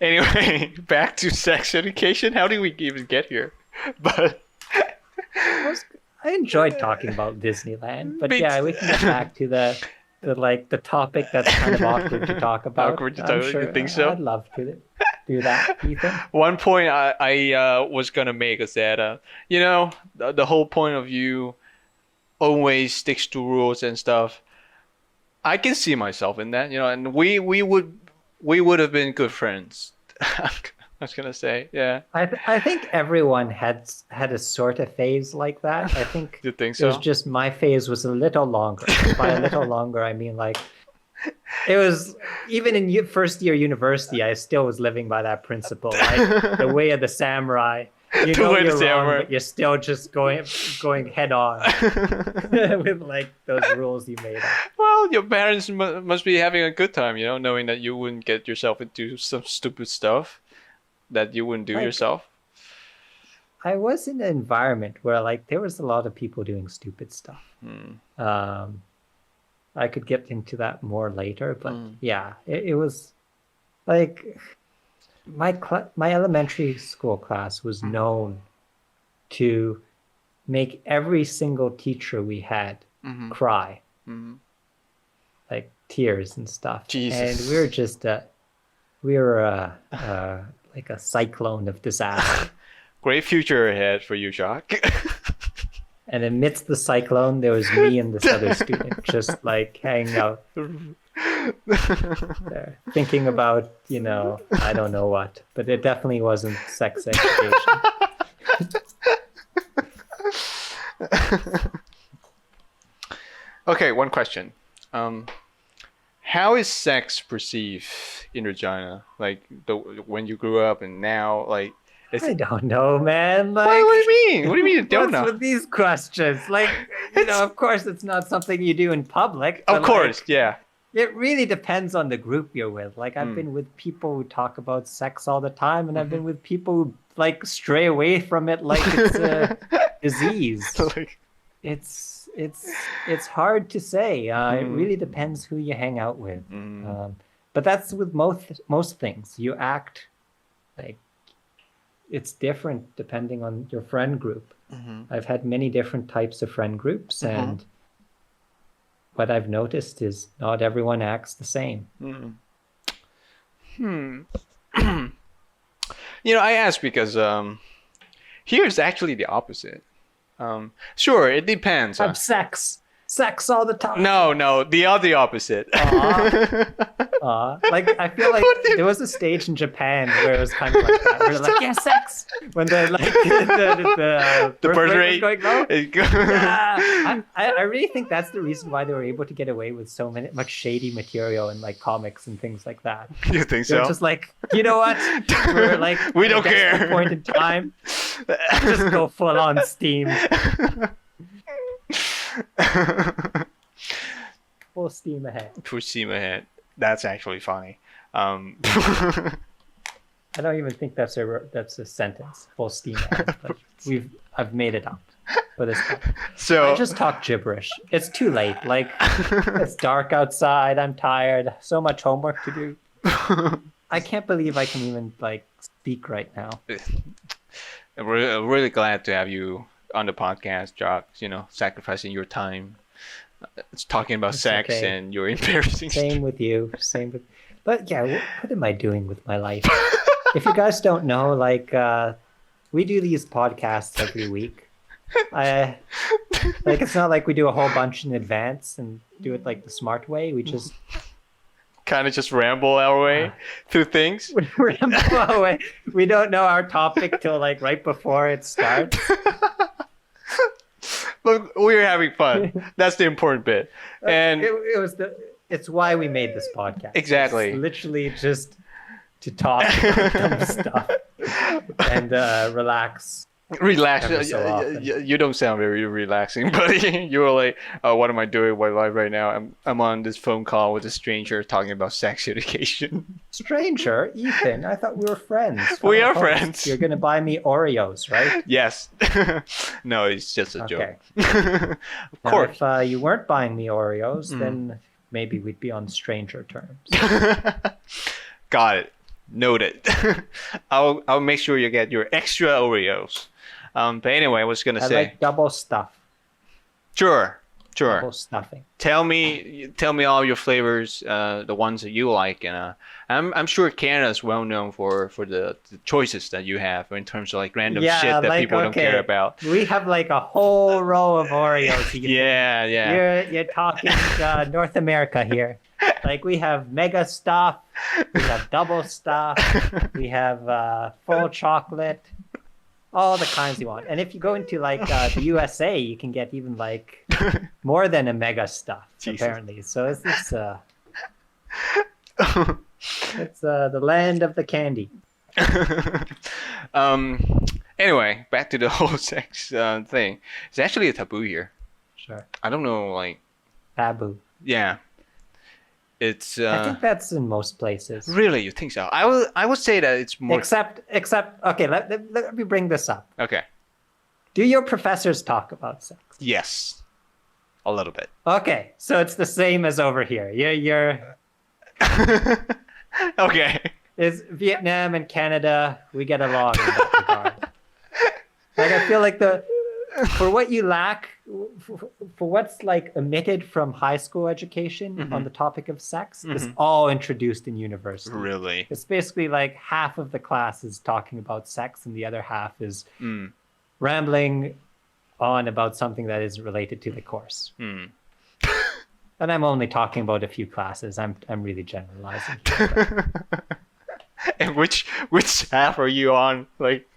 Anyway, back to sex education. How did we even get here? But I enjoyed talking about Disneyland, but Me yeah, too. we can get back to the topic that's kind of awkward to talk about. Awkward to I'm talk- you think so? I'd love to do that, Ethan. one point I was gonna make is that the whole point of you always sticks to rules and stuff. I can see myself in that, and we would have been good friends. I was gonna say, yeah. I think everyone had a sort of phase like that. I think You think it was so? just my phase was a little longer. By a little longer, I mean like It was even in first year university, I still was living by that principle, like the way of the samurai. You The know way of the you're wrong, samurai. but you're still just going head on with like those rules you made up. Well, your parents must be having a good time, knowing that you wouldn't get yourself into some stupid stuff that you wouldn't do Like, yourself. I was in an environment where like there was a lot of people doing stupid stuff. I could get into that more later, but yeah, it was like my elementary school class was known to make every single teacher we had cry, like tears and stuff. Jesus. And we were just we were like a cyclone of disaster. Great future ahead for you, Jacques. And amidst the cyclone, there was me and this other student just like hanging out there, thinking about, I don't know what, but it definitely wasn't sex education. Okay, one question. How is sex perceived in Regina? Like when you grew up and now, like. I don't know, man. Like, What do you mean? What do you mean you don't what's know? with these questions? Like, of course, it's not something you do in public. Of but, course, like, yeah. it really depends on the group you're with. Like, I've been with people who talk about sex all the time, and I've been with people who like stray away from it like it's a disease. Like, It's hard to say. It really depends who you hang out with. But that's with most things. You act like it's different depending on your friend group. I've had many different types of friend groups, and what I've noticed is not everyone acts the same. I ask because here is actually the opposite. Sure, it depends. Have sex all the time. No, the other opposite. Like I feel like there was a stage in Japan where it was kind of like that. Where they're like, yeah, sex. When the birth rate was going low. is Yeah. I really think that's the reason why they were able to get away with so much shady material in like comics and things like that. You think They're so? just like, you know what? We're like, We don't at a desperate care. point in time, just go full on steam. Full steam ahead. Full steam ahead. That's actually funny. I don't even think that's a sentence. Full steam ahead. But I've made it up for this one. So I just talk gibberish. It's too late. Like it's dark outside. I'm tired. So much homework to do. I can't believe I can even like speak right now. I'm really glad to have you on the podcast, Jock. Sacrificing your time, talking about sex okay. and your embarrassing. Same with you. But yeah, what am I doing with my life? If you guys don't know, like we do these podcasts every week. Like it's not like we do a whole bunch in advance and do it like the smart way. We just Kind of just ramble our way through things. ramble away. We don't know our topic till like right before it starts. But we're having fun. That's the important bit. And It's why we made this podcast. Exactly. It's literally just to talk about dumb stuff and relax. relax. Every so often. You don't sound very relaxing, buddy. You were like, oh, what am I doing with my life right now? I'm on this phone call with a stranger talking about sex education. Stranger, Ethan, I thought we were friends. We Fellow are hosts. friends. You're gonna buy me Oreos, right? Yes. No, it's just a Okay. joke. Of Now, course. if you weren't buying me Oreos, then maybe we'd be on stranger terms. Got it. Noted. I'll make sure you get your extra Oreos. But anyway, I was gonna I say. like double stuff, Sure. double stuffing. Tell me all your flavors, the ones that you like, and I'm sure Canada is well known for the choices that you have in terms of like random shit that people don't care about. We have like a whole row of Oreos. Yeah. You're talking North America here. Like we have mega stuff, we have double stuff, we have full chocolate, all the kinds you want. And if you go into like the USA, you can get even like more than a mega stuff Jesus. apparently. So it's It's the land of the candy. Anyway, back to the whole sex thing. It's actually a taboo here. Sure. I don't know, like, Taboo. yeah. It's I think that's in most places. really, you think so? I would say that it's more. Except, okay, let me bring this up. Okay. Do your professors talk about sex? Yes. A little bit. Okay, so it's the same as over here. You're Okay. is Vietnam and Canada, we get along in that regard. Like I feel like for what you lack, for what's like omitted from high school education on the topic of sex, is all introduced in university. Really? It's basically like half of the class is talking about sex and the other half is rambling on about something that is related to the course. And I'm only talking about a few classes. I'm really generalizing here, but And which half are you on? Like,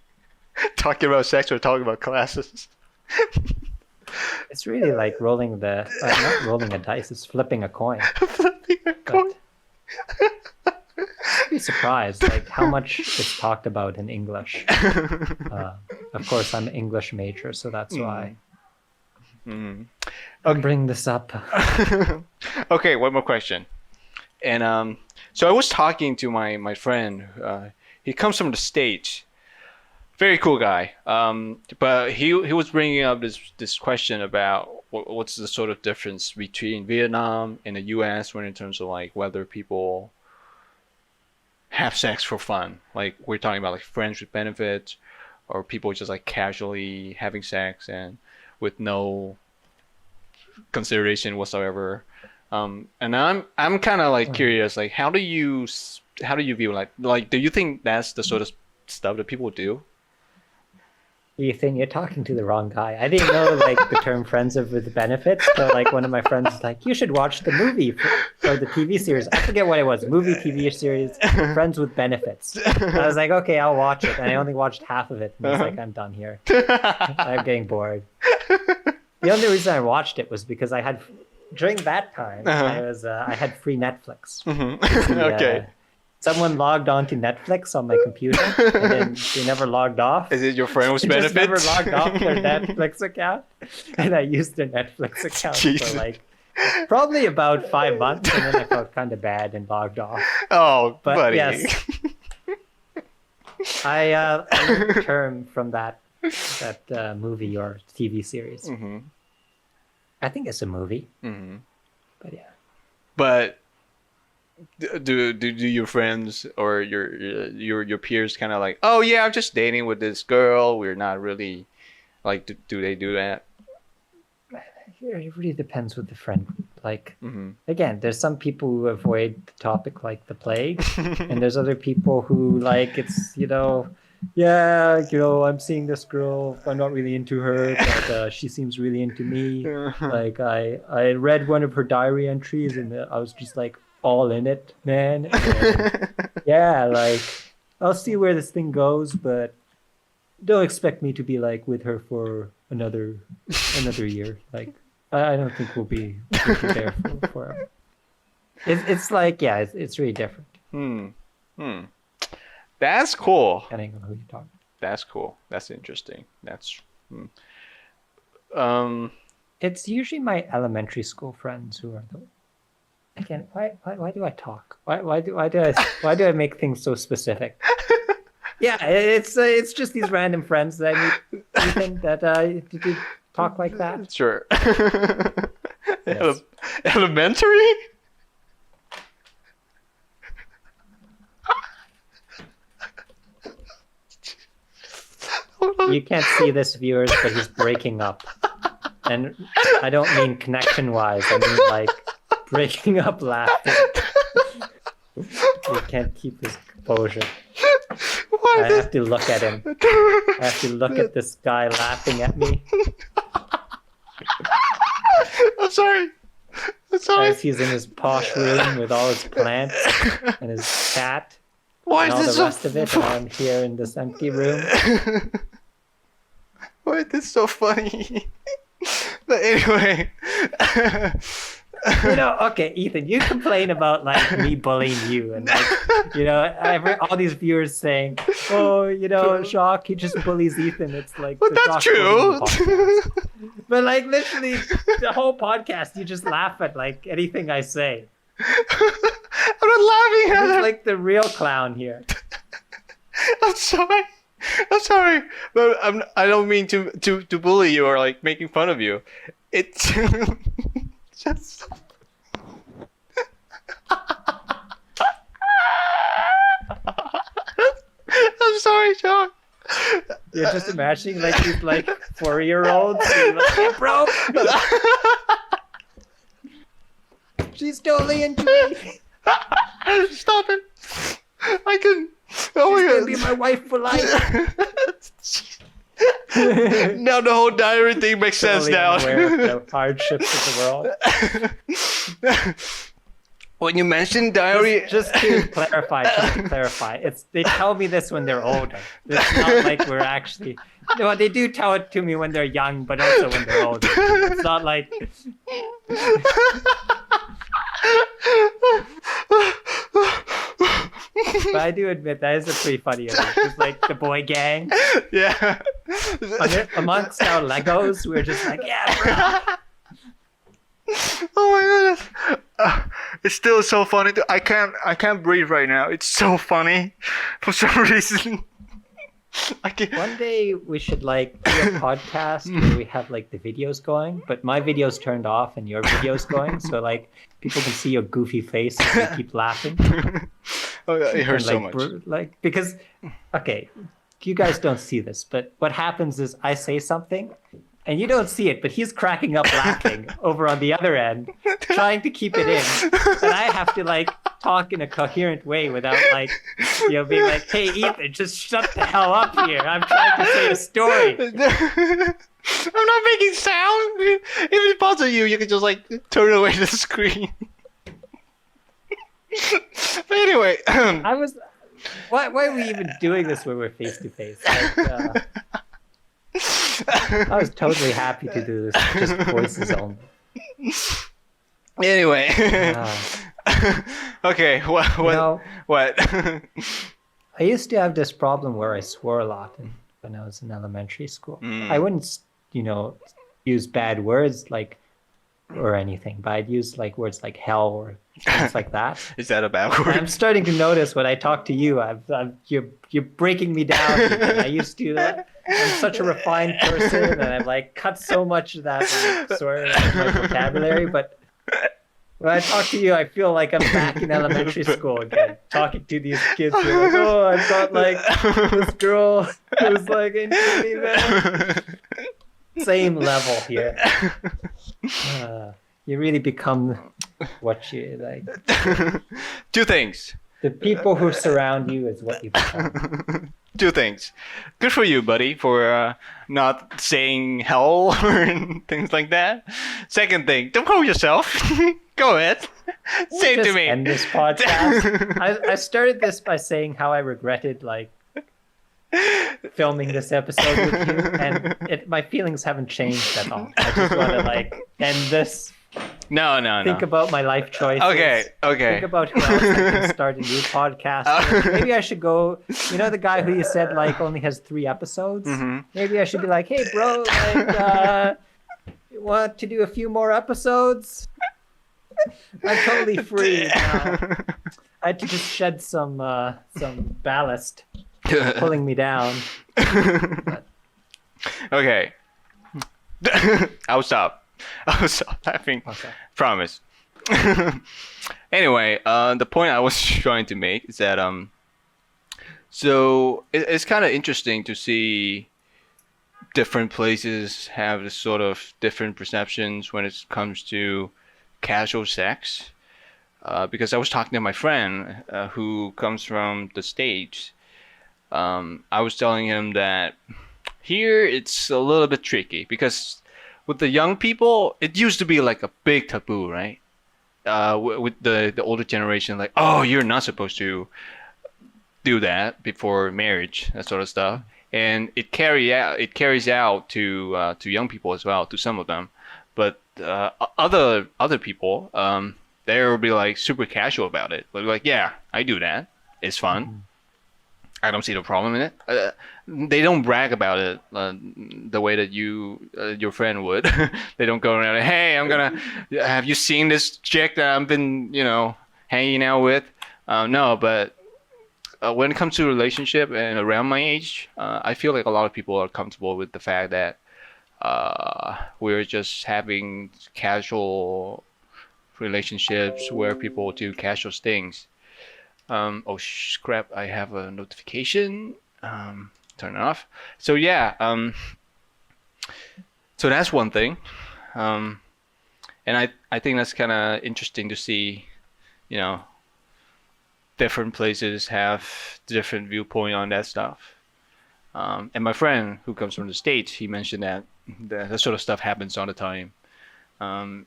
talking about sex or talking about classes? it's really like rolling not rolling a dice, it's flipping a coin. Flipping a coin. I'd be surprised like how much is talked about in English. Of course, I'm an English major, so that's why I'm bringing this up. Okay, one more question. And so I was talking to my friend. He comes from the States. Very cool guy. But he was bringing up this question about what's the sort of difference between Vietnam and the U.S. when in terms of like whether people have sex for fun. Like we're talking about like friends with benefits, or people just like casually having sex and with no consideration whatsoever. And I'm kind of like curious, like how do you view like do you think that's the sort of stuff that people do? You think you're talking to the wrong guy. I didn't know like the term friends with benefits. So like one of my friends was like, you should watch the movie or the TV series. I forget what it was. Movie, TV series, Friends with Benefits. And I was like, okay, I'll watch it. And I only watched half of it. And I was like, I'm done here. I'm getting bored. The only reason I watched it was because I had, during that time, I had free Netflix. Okay. Someone logged on to Netflix on my computer, and then they never logged off. Is it your friend with They benefits? just never logged off their Netflix account, and I used their Netflix account Jesus. for like probably about 5 months, and then I felt kind of bad and logged off. Oh, But buddy. yes, I learned the term from that movie or TV series. I think it's a movie, but yeah. But do your friends or your peers kind of like, oh yeah, I'm just dating with this girl, we're not really like, do they do that? It really depends with the friend group. Like, again, there's some people who avoid the topic like the plague, and there's other people who like it's, I'm seeing this girl, I'm not really into her, but she seems really into me. Like, I read one of her diary entries, and I was just like all in it, man. And, yeah, like, I'll see where this thing goes, but don't expect me to be like with her for another year. Like, I don't think we'll be there for her. It's like, yeah, it's really different. That's cool. Depending on who you talk. That's cool. That's interesting. That's It's usually my elementary school friends who are the. Again, why do I talk? Why do I make things so specific? Yeah, it's just these random friends that I meet. Ethan, that did you talk like that? Sure. Yes. Elementary? You can't see this, viewers, but he's breaking up. And I don't mean connection-wise. I mean, like, breaking up laughing. He can't keep his composure. I have to look at him. I have to look at this guy laughing at me I'm sorry. as he's in his posh room with all his plants and his cat Why and is all this the so rest of it, and I'm here in this empty room. Why is this so funny? But anyway, Okay, Ethan, you complain about like me bullying you, and like, all these viewers saying, "Oh, Jacques, he just bullies Ethan." It's like But the that's Jacques bullying true. podcast. But like, literally, the whole podcast, you just laugh at like anything I say. I'm not laughing at It's it. like the real clown here. I'm sorry. I'm sorry, but I don't mean to bully you or like making fun of you. It's just. I'm sorry, Sean. You're just imagining like these like 4-year-olds. Like, hey, bro, she's totally into me. Stop it. I can. Oh She's my gonna be my wife for life. Now the whole diary thing makes sense Totally now. unaware of the hardships of the world. When you mentioned diary, Just to clarify, they tell me this when they're older. It's not like we're actually. No, they do tell it to me when they're young, but also when they're older. It's not like. But I do admit that is a pretty funny image. Just like the boy gang. yeah. Amongst our Legos, we're just like, yeah, bro. Oh my goodness. It's still so funny. I can't breathe right now. It's so funny for some reason. I can't. One day we should like do a podcast where we have like the videos going, but my video's turned off and your video's going, so like people can see your goofy face as you keep laughing. Oh, it hurts And, so much. Because, okay, you guys don't see this, but what happens is I say something and you don't see it, but he's cracking up laughing over on the other end, trying to keep it in. And I have to like talk in a coherent way without like, being like, hey, Ethan, just shut the hell up here. I'm trying to say a story. I'm not making sound. If it bothers you, you can just like turn away the screen. But anyway, I was, why are we even doing this when we're face to face? I was totally happy to do this, just voices only. Anyway, okay. What? I used to have this problem where I swore a lot when I was in elementary school. I wouldn't, use bad words like or anything, but I'd use like words like hell or things like that. Is that a bad And word? I'm starting to notice when I talk to you, you're breaking me down. Ethan. I used to. I'm such a refined person, and I've like cut so much of that swearing out of my vocabulary. But when I talk to you, I feel like I'm back in elementary school again, talking to these kids. Who are like, oh, I've got like this girl who's like into me, man. Same level here. You really become what you like. Two things. The people who surround you is what you become. Two things. Good for you, buddy, for not saying hell or things like that. Second thing, don't call yourself. Go ahead. Say it to Just me. end this podcast. I started this by saying how I regretted like filming this episode with you, and my feelings haven't changed at all. I just want to like end this. No. Think about my life choices. Okay. Think about who else I can start a new podcast. Maybe I should go. You know the guy who you said like only has 3 episodes. Maybe I should be like, hey, bro, like, you want to do a few more episodes? I'm totally free now. I had to just shed some ballast pulling me down. Okay. I'll stop laughing. Okay. Promise. Anyway, the point I was trying to make is that so it's kind of interesting to see different places have this sort of different perceptions when it comes to casual sex. Because I was talking to my friend who comes from the States. I was telling him that here it's a little bit tricky because with the young people, it used to be like a big taboo, right? With the older generation, like, oh, you're not supposed to do that before marriage, that sort of stuff, and it carries out to young people as well, to some of them. But other people, they'll be like super casual about it. Like, yeah, I do that. It's fun. I don't see the problem in it. They don't brag about it the way that your friend would. They don't go around, hey, have you seen this chick that I've been, hanging out with? No, but when it comes to relationship and around my age, I feel like a lot of people are comfortable with the fact that we're just having casual relationships where people do casual things. Oh crap! I have a notification. Turn it off. So yeah. So that's one thing. And I think that's kind of interesting to see. Different places have different viewpoint on that stuff. And my friend who comes from the States, he mentioned that that sort of stuff happens all the time. And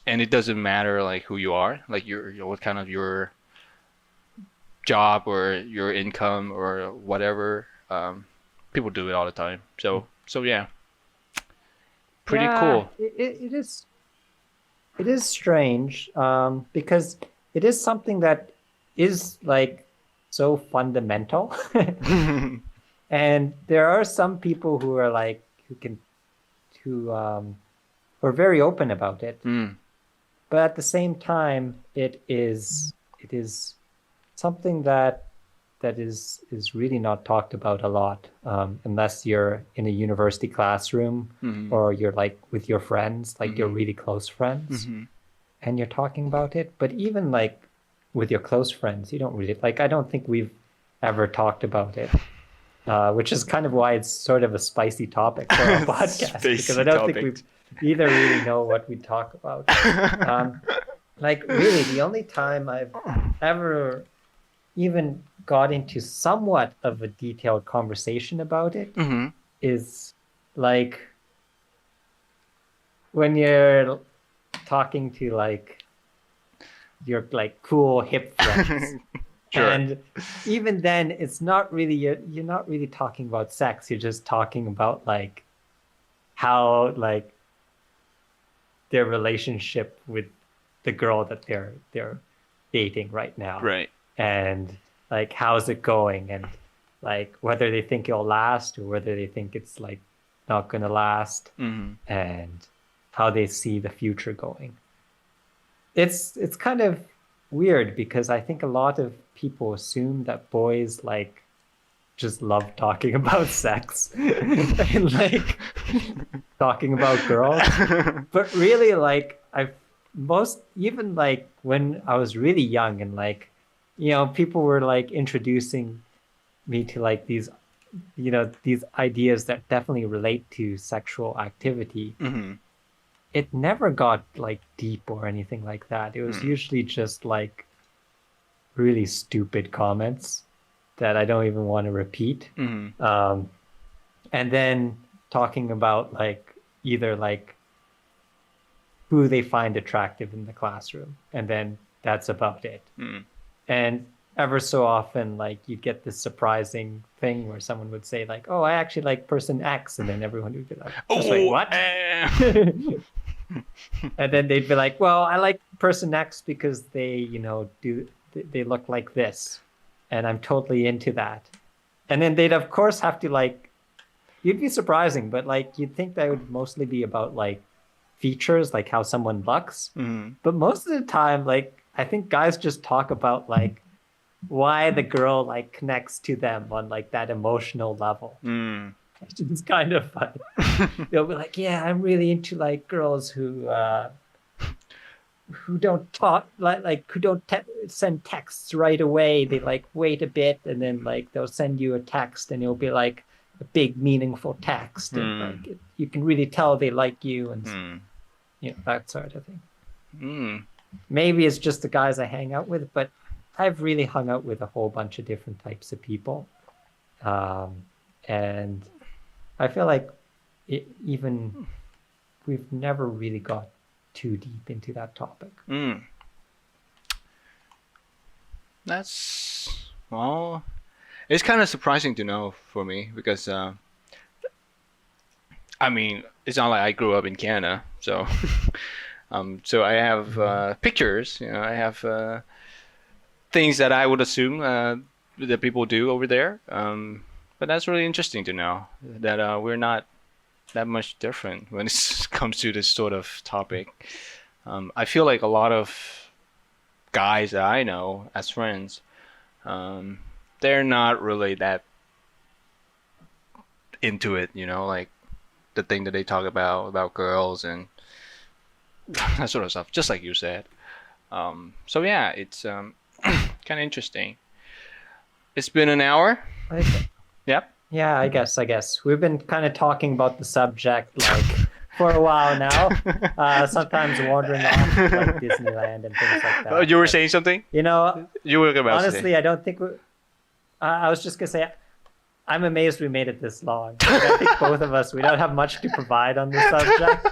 it doesn't matter like who you are, like what kind of your job or your income or whatever. People do it all the time. So yeah, pretty cool. It is strange because it is something that is like so fundamental. And there are some people who are like who are very open about it. But at the same time, it is something that is really not talked about a lot, unless you're in a university classroom or you're like with your friends, like your really close friends, and you're talking about it. But even like with your close friends, you don't really like. I don't think we've ever talked about it, which is kind of why it's sort of a spicy topic for our podcast, because I don't think we either really know what we talk about. Like really, the only time I've ever even got into somewhat of a detailed conversation about it is like when you're talking to like your like cool hip friends. Sure. And even then it's not really you're not really talking about sex, you're just talking about like how like their relationship with the girl that they're dating right now. Right. And like how's it going, and like whether they think it'll last or whether they think it's like not gonna last, and how they see the future going. It's kind of weird because I think a lot of people assume that boys like just love talking about sex and like talking about girls. But really like even like when I was really young and like people were like introducing me to like these these ideas that definitely relate to sexual activity. It never got like deep or anything like that. It was usually just like really stupid comments that I don't even want to repeat. And then talking about like either like who they find attractive in the classroom, and then that's about it. And ever so often, like you get this surprising thing where someone would say like, "Oh, I actually like person X," and then everyone would be like, "Oh, what?" And then they'd be like, "Well, I like person X because they, they look like this, and I'm totally into that." And then they'd of course have to like, you'd be surprising, but like you'd think that would mostly be about like features, like how someone looks. But most of the time, like I think guys just talk about like why the girl like connects to them on like that emotional level. It's kind of funny. They'll be like, "Yeah, I'm really into like girls who don't talk like who don't send texts right away. They like wait a bit and then like they'll send you a text and it'll be like a big meaningful text and like you can really tell they like you and that sort of thing." Maybe it's just the guys I hang out with, but I've really hung out with a whole bunch of different types of people. And I feel like even we've never really got too deep into that topic. That's, well, it's kind of surprising to know for me because, I mean, it's not like I grew up in Canada, so So I have pictures. I have things that I would assume that people do over there. But that's really interesting to know that we're not that much different when it comes to this sort of topic. I feel like a lot of guys that I know as friends, they're not really that into it, like the thing that they talk about girls and that sort of stuff, just like you said. So yeah, it's kind of interesting. It's been an hour. Yep. Yeah, I guess. We've been kind of talking about the subject like for a while now. Sometimes wandering off like Disneyland and things like that. Oh, you were saying something? You know, You were about to say. honestly, I don't think I was just gonna say I'm amazed we made it this long. Like, I think both of us we don't have much to provide on the subject,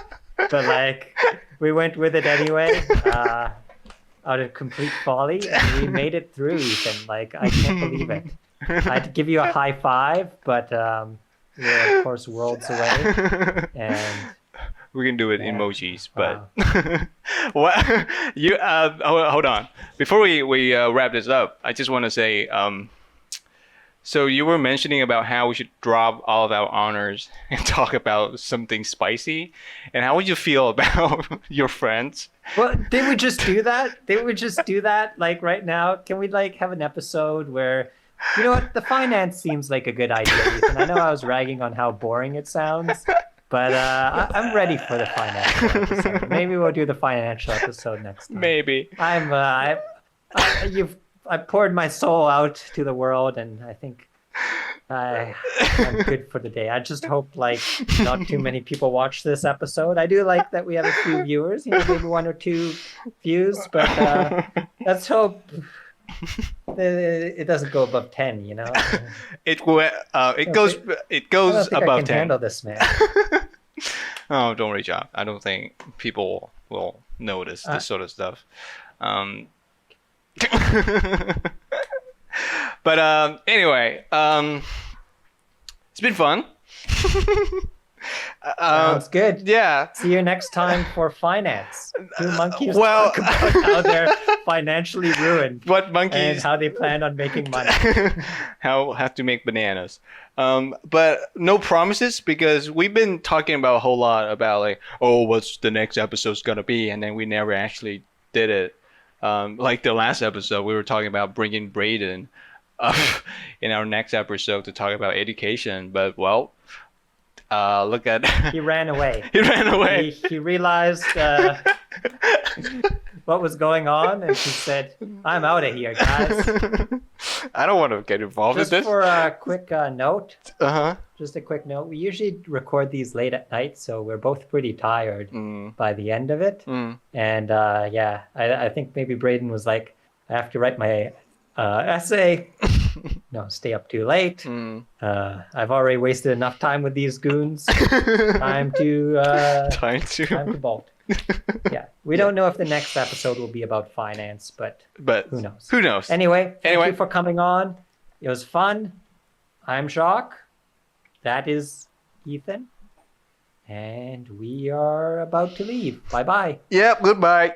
but like we went with it anyway. Out of complete folly, and we made it through, Ethan. Like, I can't believe it. I'd give you a high five, but we're, of course, worlds away. And We can do it Yeah. emojis, Wow. but what you hold on before we wrap this up. I just want to say, so you were mentioning about how we should drop all of our honors and talk about something spicy, and how would you feel about your friends? well, did we just do that? Did we just do that like right now? Can we like have an episode where, you know what, the finance seems like a good idea, Ethan. I know I was ragging on how boring it sounds, but I'm ready for the financial episode. Maybe we'll do the financial episode next time. Maybe. I poured my soul out to the world, and I think I'm good for the day. I just hope like not too many people watch this episode. I do like that we have a few viewers, maybe 1 or 2 views, but let's hope it doesn't go above 10. It goes I don't think I above can 10. handle this, man. Oh, don't worry, John. I don't think people will notice this sort of stuff. But anyway, it's been fun. Sounds good. Yeah. See you next time for finance. 2 monkeys well- talk about how they're financially ruined What and monkeys how they plan on making money. how to make bananas. But no promises, because we've been talking about a whole lot about like, oh, what's the next episode's gonna be, and then we never actually did it. Like the last episode, we were talking about bringing Braden in our next episode to talk about education, but well, look at He ran away. he ran away. He realized what was going on, and he said, "I'm out of here, guys." I don't want to get involved Just in this. for a quick note, Uh-huh. just a quick note. We usually record these late at night, so we're both pretty tired by the end of it. And yeah, I think maybe Braden was like, I have to write my essay. No, stay up too late. I've already wasted enough time with these goons. Time to Time time to, to bolt. Yeah, we don't know if the next episode will be about finance, but but who knows? Who knows? Anyway, thank Anyway. you for coming on. It was fun. I'm Jacques. That is Ethan. And we are about to leave. Bye bye. Yep. Goodbye.